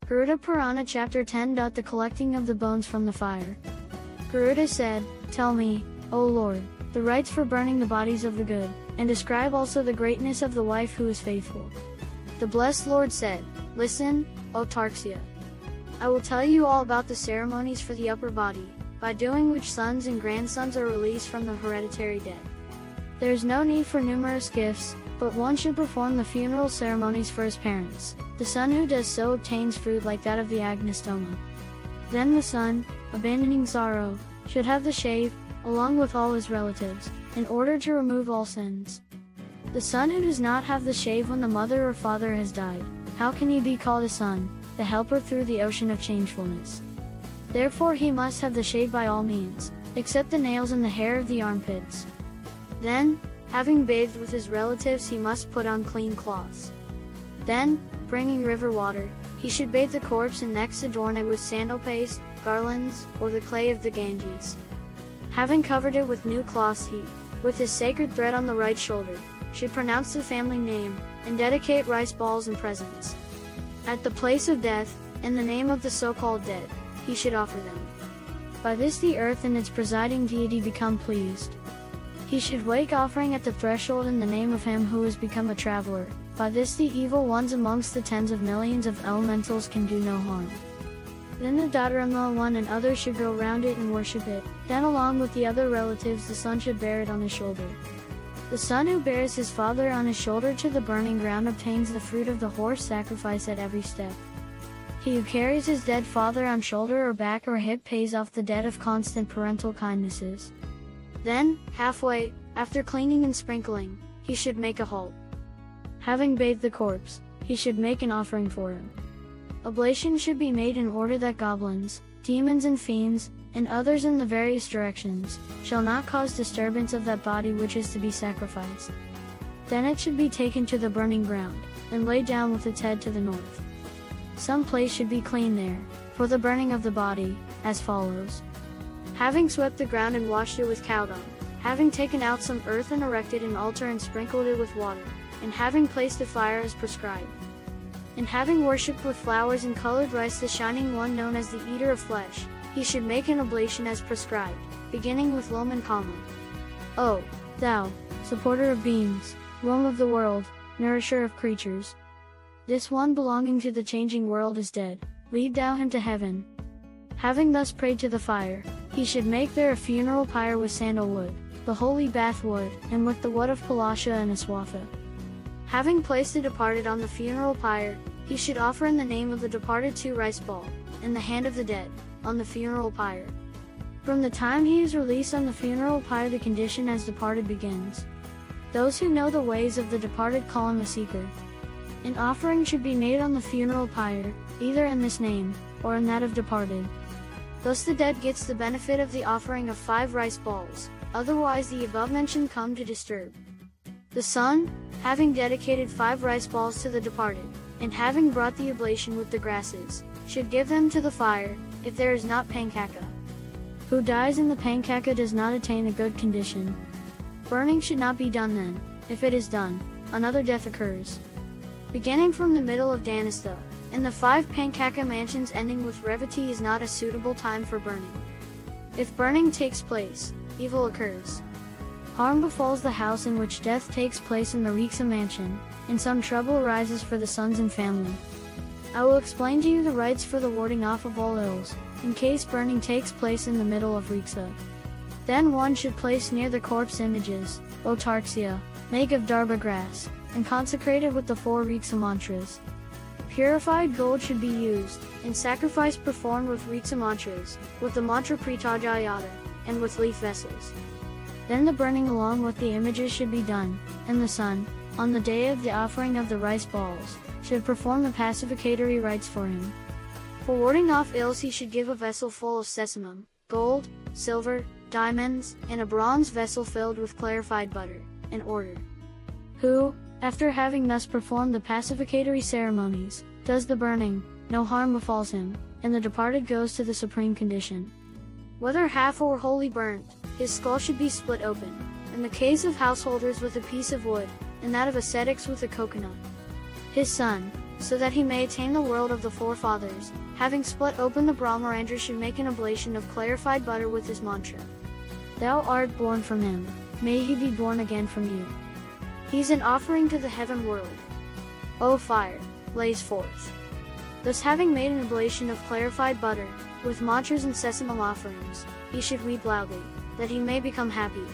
Garuda Purana Chapter 10. The collecting of the bones from the fire. Garuda said, "Tell me, O Lord, the rites for burning the bodies of the good, and describe also the greatness of the wife who is faithful." The blessed Lord said, "Listen, O Tarxia. I will tell you all about the ceremonies for the upper body, by doing which sons and grandsons are released from the hereditary debt. There is no need for numerous gifts, but one should perform the funeral ceremonies for his parents. The son who does so obtains fruit like that of the agnostoma. Then the son, abandoning sorrow, should have the shave, along with all his relatives, in order to remove all sins. The son who does not have the shave when the mother or father has died, how can he be called a son, the helper through the ocean of changefulness? Therefore he must have the shave by all means, except the nails and the hair of the armpits. Then, having bathed with his relatives, he must put on clean cloths. Then, bringing river water, he should bathe the corpse and next adorn it with sandal paste, garlands, or the clay of the Ganges. Having covered it with new cloths, he, with his sacred thread on the right shoulder, should pronounce the family name, and dedicate rice balls and presents. At the place of death, in the name of the so-called dead, he should offer them. By this the earth and its presiding deity become pleased. He should wake offering at the threshold in the name of him who has become a traveler. By this the evil ones amongst the tens of millions of elementals can do no harm. Then the daughter-in-law one and others should go round it and worship it. Then along with the other relatives the son should bear it on his shoulder. The son who bears his father on his shoulder to the burning ground obtains the fruit of the horse sacrifice at every step. He who carries his dead father on shoulder or back or hip pays off the debt of constant parental kindnesses. Then, halfway, after cleaning and sprinkling, he should make a halt. Having bathed the corpse, he should make an offering for him. Oblation should be made in order that goblins, demons and fiends, and others in the various directions, shall not cause disturbance of that body which is to be sacrificed. Then it should be taken to the burning ground, and laid down with its head to the north. Some place should be clean there, for the burning of the body, as follows. Having swept the ground and washed it with cow dung, having taken out some earth and erected an altar and sprinkled it with water, and having placed a fire as prescribed, and having worshipped with flowers and colored rice the shining one known as the eater of flesh, he should make an oblation as prescribed, beginning with Lom and Kama. O, thou, supporter of beings, womb of the world, nourisher of creatures, this one belonging to the changing world is dead, lead thou him to heaven. Having thus prayed to the fire, he should make there a funeral pyre with sandalwood, the holy bath wood, and with the wood of Palasha and Aswatha. Having placed the departed on the funeral pyre, he should offer in the name of the departed 2 rice balls, in the hand of the dead, on the funeral pyre. From the time he is released on the funeral pyre the condition as departed begins. Those who know the ways of the departed call him a seeker. An offering should be made on the funeral pyre, either in this name, or in that of departed. Thus the dead gets the benefit of the offering of 5 rice balls, otherwise the above-mentioned come to disturb. The son, having dedicated 5 rice balls to the departed, and having brought the oblation with the grasses, should give them to the fire, if there is not pankaka. Who dies in the pankaka does not attain a good condition. Burning should not be done then. If it is done, another death occurs. Beginning from the middle of Danastha, and the 5 pankaka mansions ending with Revati is not a suitable time for burning. If burning takes place, evil occurs. Harm befalls the house in which death takes place in the Riksa mansion, and some trouble arises for the sons and family. I will explain to you the rites for the warding off of all ills, in case burning takes place in the middle of Riksa. Then one should place near the corpse images, O Tarxia, made of darba grass, and consecrated with the 4 Riksa mantras. Purified gold should be used, and sacrifice performed with Riksa mantras, with the mantra Pritajayata, and with leaf vessels. Then the burning along with the images should be done, and the son, on the day of the offering of the rice balls, should perform the pacificatory rites for him. For warding off ills he should give a vessel full of sesamum, gold, silver, diamonds, and a bronze vessel filled with clarified butter, in order. Who, after having thus performed the pacificatory ceremonies, does the burning, no harm befalls him, and the departed goes to the supreme condition. Whether half or wholly burnt, his skull should be split open, in the case of householders with a piece of wood, and that of ascetics with a coconut. His son, so that he may attain the world of the forefathers. Having split open the Brahmarandra should make an oblation of clarified butter with this mantra. Thou art born from him, may he be born again from you. He's an offering to the heaven world. O fire, blaze forth. Thus having made an oblation of clarified butter, with mantras and sesamam offerings, he should weep loudly, that he may become happy.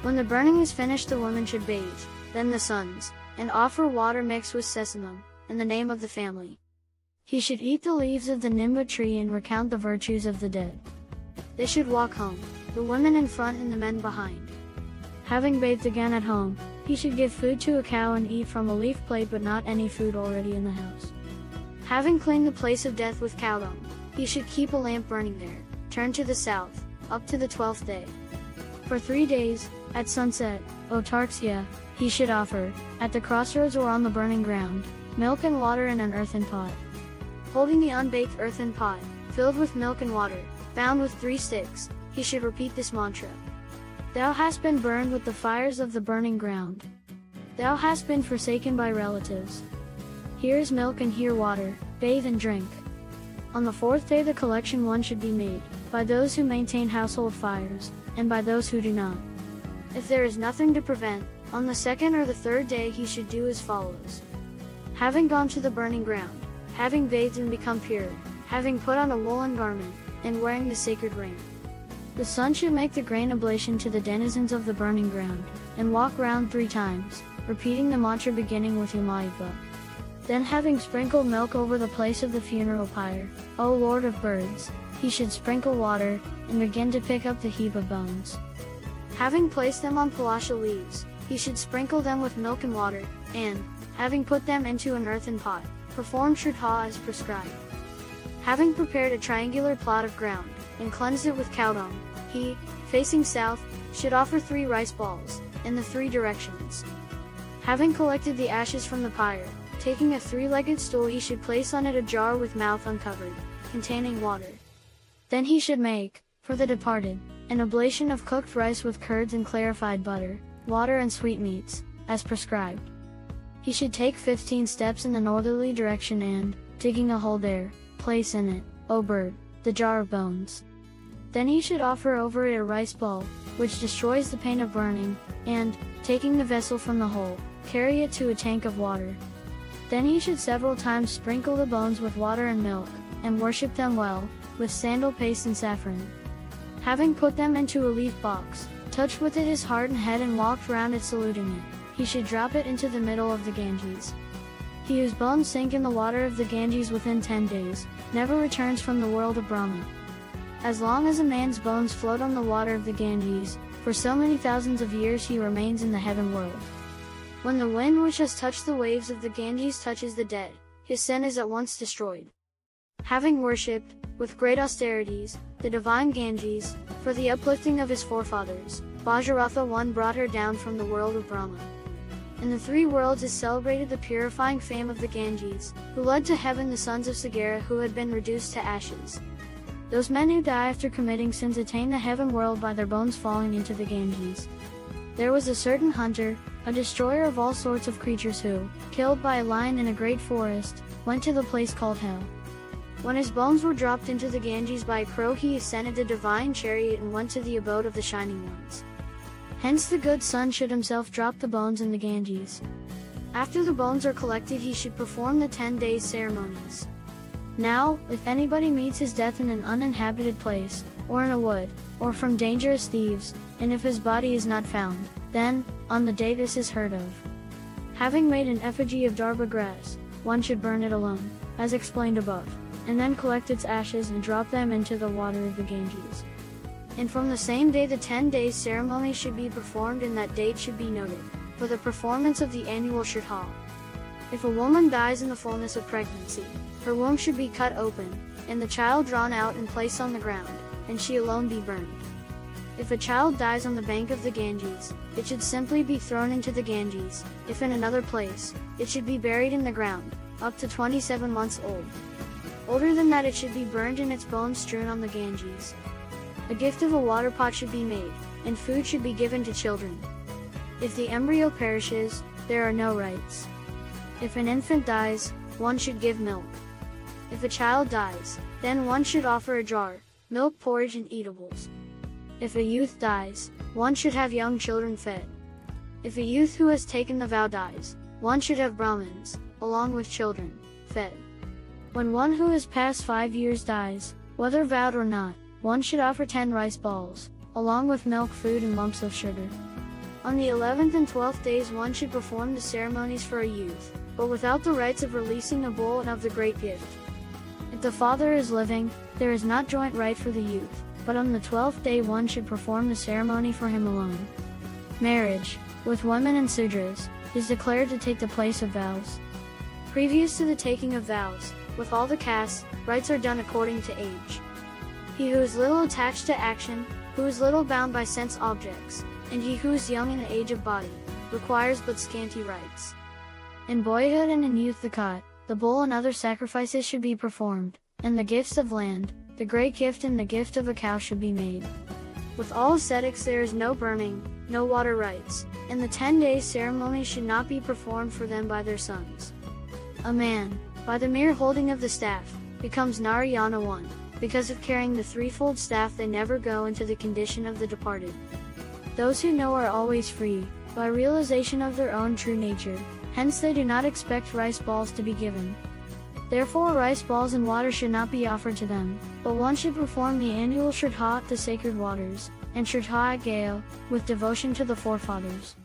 When the burning is finished the woman should bathe, then the sons, and offer water mixed with sesamam, in the name of the family. He should eat the leaves of the nimba tree and recount the virtues of the dead. They should walk home, the women in front and the men behind. Having bathed again at home, he should give food to a cow and eat from a leaf plate but not any food already in the house. Having cleaned the place of death with cow dung, he should keep a lamp burning there, turned to the south, up to the 12th day. For 3 days, at sunset, O Tarksya, he should offer, at the crossroads or on the burning ground, milk and water in an earthen pot. Holding the unbaked earthen pot, filled with milk and water, bound with 3 sticks, he should repeat this mantra. Thou hast been burned with the fires of the burning ground. Thou hast been forsaken by relatives. Here is milk and here water, bathe and drink. On the 4th day the collection one should be made, by those who maintain household fires, and by those who do not. If there is nothing to prevent, on the 2nd or the 3rd day he should do as follows. Having gone to the burning ground, having bathed and become pure, having put on a woolen garment, and wearing the sacred ring. The son should make the grain oblation to the denizens of the burning ground, and walk round 3 times, repeating the mantra beginning with Umayitva. Then having sprinkled milk over the place of the funeral pyre, O Lord of birds, he should sprinkle water, and begin to pick up the heap of bones. Having placed them on palasha leaves, he should sprinkle them with milk and water, and, having put them into an earthen pot, perform Shraddha as prescribed. Having prepared a triangular plot of ground, and cleansed it with cow dung, he, facing south, should offer 3 rice balls, in the 3 directions. Having collected the ashes from the pyre, taking a 3-legged stool he should place on it a jar with mouth uncovered, containing water. Then he should make, for the departed, an oblation of cooked rice with curds and clarified butter, water and sweetmeats, as prescribed. He should take 15 steps in the northerly direction and, digging a hole there, place in it, O bird, the jar of bones. Then he should offer over it a rice ball, which destroys the pain of burning, and, taking the vessel from the hole, carry it to a tank of water. Then he should several times sprinkle the bones with water and milk, and worship them well, with sandal paste and saffron. Having put them into a leaf box, touched with it his heart and head and walked round it saluting it, he should drop it into the middle of the Ganges. He whose bones sink in the water of the Ganges within 10 days, never returns from the world of Brahma. As long as a man's bones float on the water of the Ganges, for so many thousands of years he remains in the heaven world. When the wind which has touched the waves of the Ganges touches the dead, his sin is at once destroyed. Having worshipped, with great austerities, the divine Ganges, for the uplifting of his forefathers, Vajraratha one brought her down from the world of Brahma. In the 3 worlds is celebrated the purifying fame of the Ganges, who led to heaven the sons of Sagara who had been reduced to ashes. Those men who die after committing sins attain the heaven world by their bones falling into the Ganges. There was a certain hunter, a destroyer of all sorts of creatures who, killed by a lion in a great forest, went to the place called Hell. When his bones were dropped into the Ganges by a crow he ascended the divine chariot and went to the abode of the Shining Ones. Hence the good son should himself drop the bones in the Ganges. After the bones are collected he should perform the 10 days ceremonies. Now, if anybody meets his death in an uninhabited place, or in a wood, or from dangerous thieves, and if his body is not found, then, on the day this is heard of, having made an effigy of darba grass, one should burn it alone, as explained above, and then collect its ashes and drop them into the water of the Ganges. And from the same day the 10 days ceremony should be performed and that date should be noted, for the performance of the annual Shraddha. If a woman dies in the fullness of pregnancy, her womb should be cut open, and the child drawn out and placed on the ground, and she alone be burned. If a child dies on the bank of the Ganges, it should simply be thrown into the Ganges. If in another place, it should be buried in the ground, up to 27 months old. Older than that it should be burned and its bones strewn on the Ganges. A gift of a water pot should be made, and food should be given to children. If the embryo perishes, there are no rites. If an infant dies, one should give milk. If a child dies, then one should offer a jar, milk, porridge and eatables. If a youth dies, one should have young children fed. If a youth who has taken the vow dies, one should have Brahmins, along with children, fed. When one who has passed 5 years dies, whether vowed or not, one should offer 10 rice balls, along with milk, food and lumps of sugar. On the 11th and 12th days one should perform the ceremonies for a youth, but without the rites of releasing a bull and of the great gift. If the father is living, there is not joint rite for the youth, but on the 12th day one should perform the ceremony for him alone. Marriage, with women and sudras, is declared to take the place of vows. Previous to the taking of vows, with all the castes, rites are done according to age. He who is little attached to action, who is little bound by sense objects, and he who is young in the age of body, requires but scanty rites. In boyhood and in youth the bull and other sacrifices should be performed, and the gifts of land, the great gift and the gift of a cow should be made. With all ascetics there is no burning, no water rites, and the 10 days ceremony should not be performed for them by their sons. A man, by the mere holding of the staff, becomes Narayana one, because of carrying the threefold staff they never go into the condition of the departed. Those who know are always free, by realization of their own true nature, hence they do not expect rice balls to be given. Therefore rice balls and water should not be offered to them, but one should perform the annual Shraddha at the sacred waters, and Shraddha at Gaya, with devotion to the forefathers.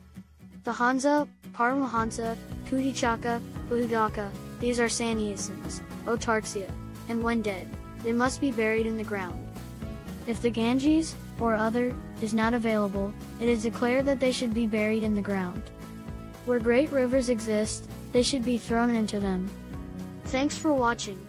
The Hansa, Paramahansa, Kudicaka, Bahudaka, these are sannyasins, Autarxia, and when dead, they must be buried in the ground. If the Ganges, or other, is not available, it is declared that they should be buried in the ground. Where great rivers exist, they should be thrown into them. Thanks for watching.